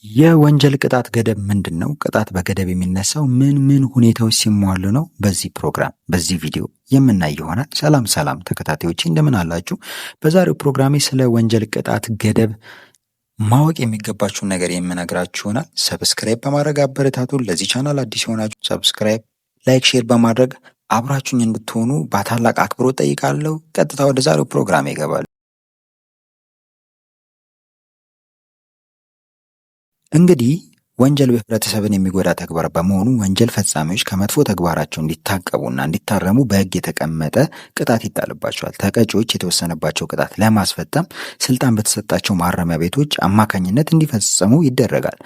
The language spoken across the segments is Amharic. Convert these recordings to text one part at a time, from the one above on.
የወንጀል ቅጣት ገደብ ምንድነው? ቅጣት በገደብ የሚነሳው ምን ሁኔታዎች ሲሟሉ ነው? በዚህ ቪዲዮ የምናይ ይሆናል። ሰላም ተከታታዮቼ እንደምን አላችሁ? በዛሬው ፕሮግራሜ ስለ ወንጀል ቅጣት ገደብ ማወቅ የሚገባችሁን ነገር የምነግራችሁ ይሆናል። ሰብስክራይብ በማድረግ አበረታቱን። ለዚህ ቻናል አዲስ የሆናችሁ ሰብስክራይብ፣ ላይክ፣ ሼር በማድረግ አብራችሁኝ እንድትሆኑ በታላቅ አክብሮት ጠይቃለሁ። ቀጥታ ወደ ዛሬው ፕሮግራሜ ይገባል። እንግዲህ ወንጀል በህብረተሰብን የሚጎዳ ተግባር በመሆኑ ወንጀል ፈጻሚዎች ከመጥፎ ተግባራቸው እንዲታቀቡና እንዲታረሙ በህግ የተቀመጠ ቅጣት ይጣልባቸዋል። ተቀጪዎች የተወሰነባቸው ቅጣት ለማስፈጸም ስልጣን በተሰጣቸው ማረሚያ ቤቶች አማካኝነት እንዲፈጽሙ ይደረጋል።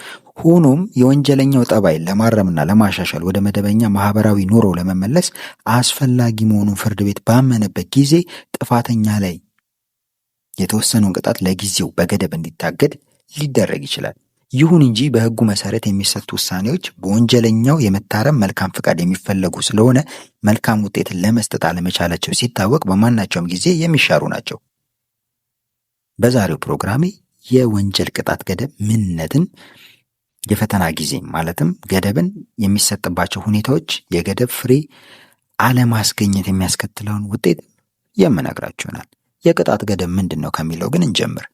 ሆኖም የወንጀለኛው ጠባይ ለማረምና ለማሻሻል ወደ መደበኛ ማህበራዊ ኑሮ ለመመለስ አስፈላጊ መሆኑን ፍርድ ቤት ባመነበት ጊዜ ጥፋተኛ ላይ የተወሰነውን ቅጣት ለጊዜው በገደብ እንዲታገድ ሊደረግ ይችላል። ይሁን እንጂ በህጉ መሰረት የሚሰጡ ውሳኔዎች በወንጀለኛው የመታረም መልካም ፍቃድ የሚፈለጉ ስለሆነ መልካም ውጤትን ለመስጠት አለመቻላቸው ሲታወቅ በማናቸውም ጊዜ የሚሻሩ ናቸው። በዛሬው ፕሮግራሜ የወንጀል ቅጣት ገደብ ምንነትን፣ የፈተና ጊዜ ማለትም ገደብን የሚሰጥባቸው ሁኔታዎች፣ የገደብ ፍሬ አለማስገኘት የሚያስከትለውን ውጤት የምነግራችሁ ይሆናል። የቅጣት ገደብ ምንድን ነው ከሚለው ግን እንጀምር።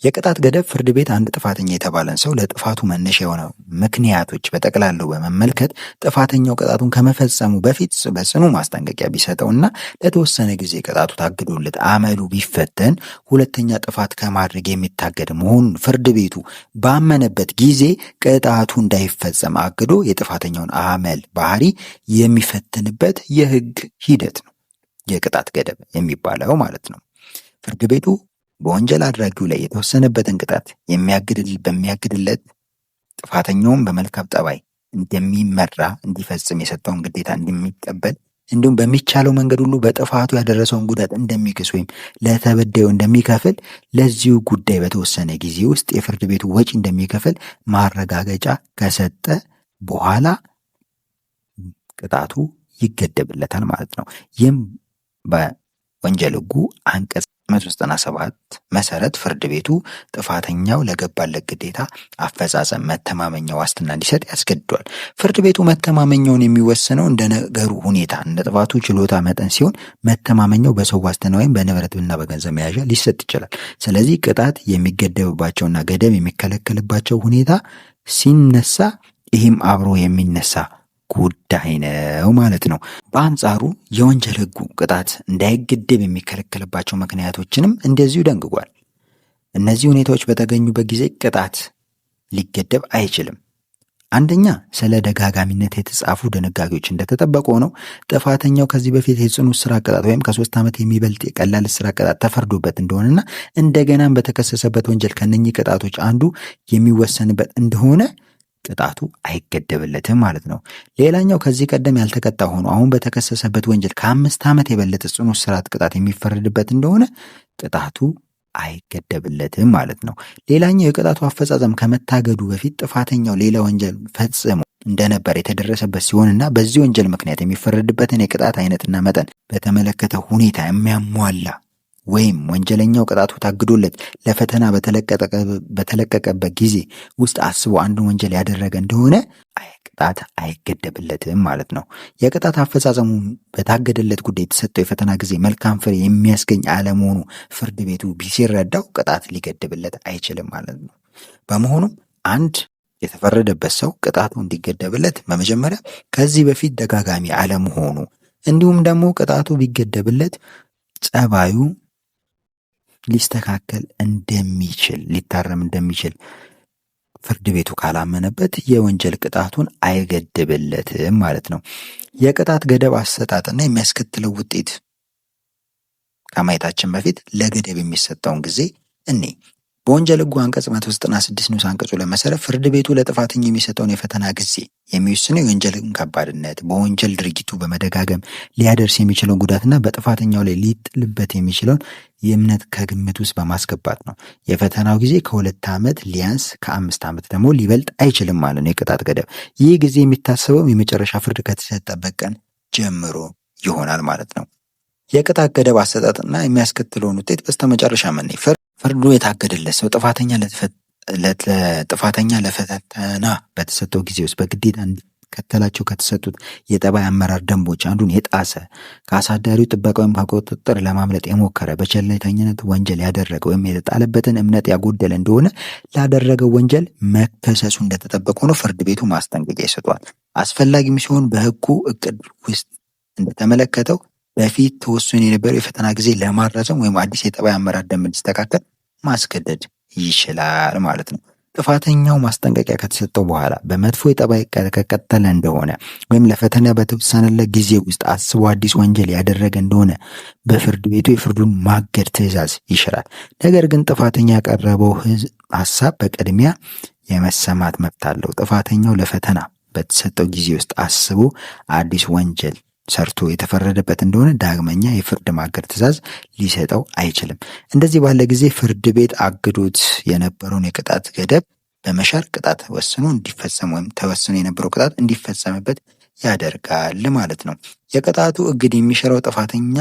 የቅጣት ገደብ ፍርድ ቤት አንድ ጥፋተኛ የተባለን ሰው ለጥፋቱ መነሻ የሆነ ምክንያቶች በጠቅላላው በመመልከት ጥፋተኛው ቅጣቱን ከመፈጸሙ በፊት በጽኑ ማስጠንቀቂያ ቢሰጠውና ለተወሰነ ጊዜ ቅጣቱ ታግዶለት አመሉ ቢፈተን ሁለተኛ ጥፋት ከማድረግ የሚታገድ መሆኑን ፍርድ ቤቱ ባመነበት ጊዜ ቅጣቱ እንዳይፈጸም አግዶ የጥፋተኛውን አመል ባህሪ የሚፈትንበት የህግ ሂደት ነው የቅጣት ገደብ የሚባለው ማለት ነው። ፍርድ ቤቱ በወንጀል አድራጊው ላይ የተወሰነበትን ቅጣት በሚያግድለት ጥፋተኛውም በመልካም ጠባይ እንደሚመራ እንዲፈጽም የሰጠውን ግዴታ እንደሚቀበል እንዲሁም በሚቻለው መንገድ ሁሉ በጥፋቱ ያደረሰውን ጉዳት እንደሚክስ ወይም ለተበዳዩ እንደሚከፍል ለዚሁ ጉዳይ በተወሰነ ጊዜ ውስጥ የፍርድ ቤቱ ወጪ እንደሚከፍል ማረጋገጫ ከሰጠ በኋላ ቅጣቱ ይገደብለታል ማለት ነው። ይህም በወንጀል ህጉ አንቀጽ 197 መሰረት ፍርድ ቤቱ ጥፋተኛው ለገባለት ግዴታ አፈጻጸም መተማመኛ ዋስትና እንዲሰጥ ያስገድዷል። ፍርድ ቤቱ መተማመኛውን የሚወስነው እንደ ነገሩ ሁኔታ እንደ ጥፋቱ ችሎታ መጠን ሲሆን መተማመኛው በሰው ዋስትና ወይም በንብረትና በገንዘብ መያዣ ሊሰጥ ይችላል። ስለዚህ ቅጣት የሚገደብባቸውና ገደብ የሚከለከልባቸው ሁኔታ ሲነሳ ይህም አብሮ የሚነሳ ጉዳይ ነው ማለት ነው። በአንጻሩ የወንጀል ህጉ ቅጣት እንዳይገደብ የሚከለከልባቸው ምክንያቶችንም እንደዚሁ ደንግጓል። እነዚህ ሁኔታዎች በተገኙበት ጊዜ ቅጣት ሊገደብ አይችልም። አንደኛ፣ ስለ ደጋጋሚነት የተጻፉ ድንጋጌዎች እንደተጠበቁ ሆነው ጥፋተኛው ከዚህ በፊት የጽኑ እስራት ቅጣት ወይም ከ3 ዓመት የሚበልጥ የቀላል እስራት ቅጣት ተፈርዶበት እንደሆነና እንደገናም በተከሰሰበት ወንጀል ከነኚህ ቅጣቶች አንዱ የሚወሰንበት እንደሆነ ቅጣቱ አይገደብለትም ማለት ነው። ሌላኛው ከዚህ ቀደም ያልተቀጣ ሆኖ አሁን በተከሰሰበት ወንጀል ከ5 ዓመት የበለጠ ጽኑ እስራት ቅጣት የሚፈረድበት እንደሆነ ቅጣቱ አይገደብለትም ማለት ነው። ሌላኛው የቅጣቱ አፈጻጸም ከመታገዱ በፊት ጥፋተኛው ሌላ ወንጀል ፈጽሞ እንደነበር የተደረሰበት ሲሆንና በዚህ ወንጀል ምክንያት የሚፈረድበትን የቅጣት አይነትና መጠን በተመለከተ ሁኔታ የሚያሟላ ወይም ወንጀለኛው ቅጣቱ ታግዶለት ለፈተና በተለቀቀበት ጊዜ ውስጥ አስቦ አንድ ወንጀል ያደረገ እንደሆነ ቅጣት አይገደብለትም ማለት ነው። የቅጣት አፈጻጸሙ በታገደለት ጉዳይ የተሰጠው የፈተና ጊዜ መልካም ፍሬ የሚያስገኝ አለመሆኑ ፍርድ ቤቱ ሲረዳው ቅጣት ሊገድብለት አይችልም ማለት ነው። በመሆኑም አንድ የተፈረደበት ሰው ቅጣቱ እንዲገደብለት በመጀመሪያ ከዚህ በፊት ደጋጋሚ አለመሆኑ እንዲሁም ደግሞ ቅጣቱ ቢገደብለት ጸባዩ ሊስተካከል እንደሚችል ሊታረም እንደሚችል ፍርድ ቤቱ ካላመነበት የወንጀል ቅጣቱን አይገድብለትም ማለት ነው። የቅጣት ገደብ አሰጣጥና የሚያስከትለው ውጤት ከማየታችን በፊት ለገደብ የሚሰጠውን ጊዜ በወንጀል ህጉ አንቀጽ 196 ንዑስ አንቀጹ ለመሰረት ፍርድ ቤቱ ለጥፋተኛ የሚሰጠውን የፈተና ጊዜ የሚወስነው የወንጀልን ከባድነት፣ በወንጀል ድርጊቱ በመደጋገም ሊያደርስ የሚችለውን ጉዳትና በጥፋተኛው ላይ ሊጥልበት የሚችለውን የእምነት ከግምት ውስጥ በማስገባት ነው። የፈተናው ጊዜ ከ2 ዓመት ሊያንስ ከ5 ዓመት ደግሞ ሊበልጥ አይችልም ማለት ነው። የቅጣት ገደብ ይህ ጊዜ የሚታሰበው የመጨረሻ ፍርድ ከተሰጠበት ቀን ጀምሮ ይሆናል ማለት ነው። የቅጣት ገደብ አሰጣጥና የሚያስከትለውን ውጤት በስተመጨረሻ ፍርዱ የታገደለት ሰው ጥፋተኛ ጥፋተኛ ለፈተና በተሰጠው ጊዜ ውስጥ በግዴታ እንዲከተላቸው ከተሰጡት የጠባይ አመራር ደንቦች አንዱን የጣሰ ከአሳዳሪው ጥበቃ ወይም ከቁጥጥር ለማምለጥ የሞከረ በቸልተኝነት ወንጀል ያደረገ ወይም የተጣለበትን እምነት ያጎደለ እንደሆነ ላደረገው ወንጀል መከሰሱ እንደተጠበቀ ሆኖ ፍርድ ቤቱ ማስጠንቀቂያ ይሰጧል። አስፈላጊም ሲሆን በሕጉ እቅድ ውስጥ እንደተመለከተው በፊት ተወስኖ የነበረው የፈተና ጊዜ ለማራዘም ወይም አዲስ የጠባይ አመራር ደንብ እንዲስተካከል ማስገደድ ይችላል ማለት ነው። ጥፋተኛው ማስጠንቀቂያ ከተሰጠው በኋላ በመጥፎ የጠባይ ከቀጠለ እንደሆነ ወይም ለፈተና በተወሰነለት ጊዜ ውስጥ አስቦ አዲስ ወንጀል ያደረገ እንደሆነ በፍርድ ቤቱ የፍርዱን ማገድ ትዕዛዝ ይሽራል። ነገር ግን ጥፋተኛ ያቀረበው ሀሳብ በቅድሚያ የመሰማት መብት አለው። ጥፋተኛው ለፈተና በተሰጠው ጊዜ ውስጥ አስቦ አዲስ ወንጀል ሰርቶ የተፈረደበት እንደሆነ ዳግመኛ የፍርድ ማገድ ትዕዛዝ ሊሰጠው አይችልም። እንደዚህ ባለ ጊዜ ፍርድ ቤት አግዶት የነበረውን የቅጣት ገደብ በመሻር ቅጣት ወስኖ እንዲፈጸም ወይም ተወስኖ የነበረው ቅጣት እንዲፈጸምበት ያደርጋል ማለት ነው። የቅጣቱ እግድ የሚሽረው ጥፋተኛ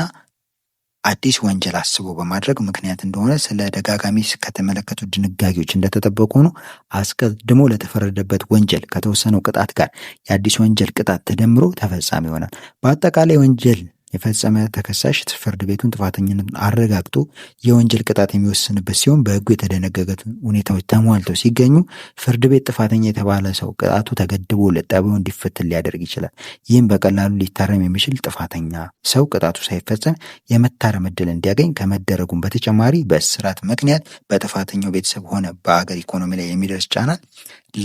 አዲስ ወንጀል አስቦ በማድረግ ምክንያት እንደሆነ ስለ ደጋጋሚ ከተመለከቱ ድንጋጌዎች እንደተጠበቁ ሆኖ አስቀድሞ ለተፈረደበት ወንጀል ከተወሰነው ቅጣት ጋር የአዲስ ወንጀል ቅጣት ተደምሮ ተፈጻሚ ይሆናል። በአጠቃላይ ወንጀል የፈጸመ ተከሳሽ ፍርድ ቤቱን ጥፋተኝነቱን አረጋግጦ የወንጀል ቅጣት የሚወስንበት ሲሆን በሕጉ የተደነገጉት ሁኔታዎች ተሟልተው ሲገኙ ፍርድ ቤት ጥፋተኛ የተባለ ሰው ቅጣቱ ተገድቦለት ጠባዩ እንዲፈተን ሊያደርግ ይችላል። ይህም በቀላሉ ሊታረም የሚችል ጥፋተኛ ሰው ቅጣቱ ሳይፈጸም የመታረም ዕድል እንዲያገኝ ከመደረጉም በተጨማሪ በእስራት ምክንያት በጥፋተኛው ቤተሰብ ሆነ በአገር ኢኮኖሚ ላይ የሚደርስ ጫና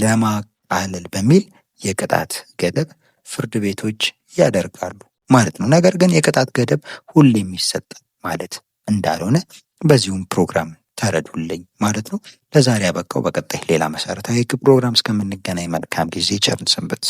ለማቃለል በሚል የቅጣት ገደብ ፍርድ ቤቶች ያደርጋሉ ማለት ነው። ነገር ግን የቅጣት ገደብ ሁሌም ይሰጣል ማለት እንዳልሆነ በዚሁም ፕሮግራም ተረዱልኝ ማለት ነው። ለዛሬ ያበቃው። በቀጣይ ሌላ መሰረታዊ የሕግ ፕሮግራም እስከምንገናኝ መልካም ጊዜ፣ ቸር ሰንብቱ።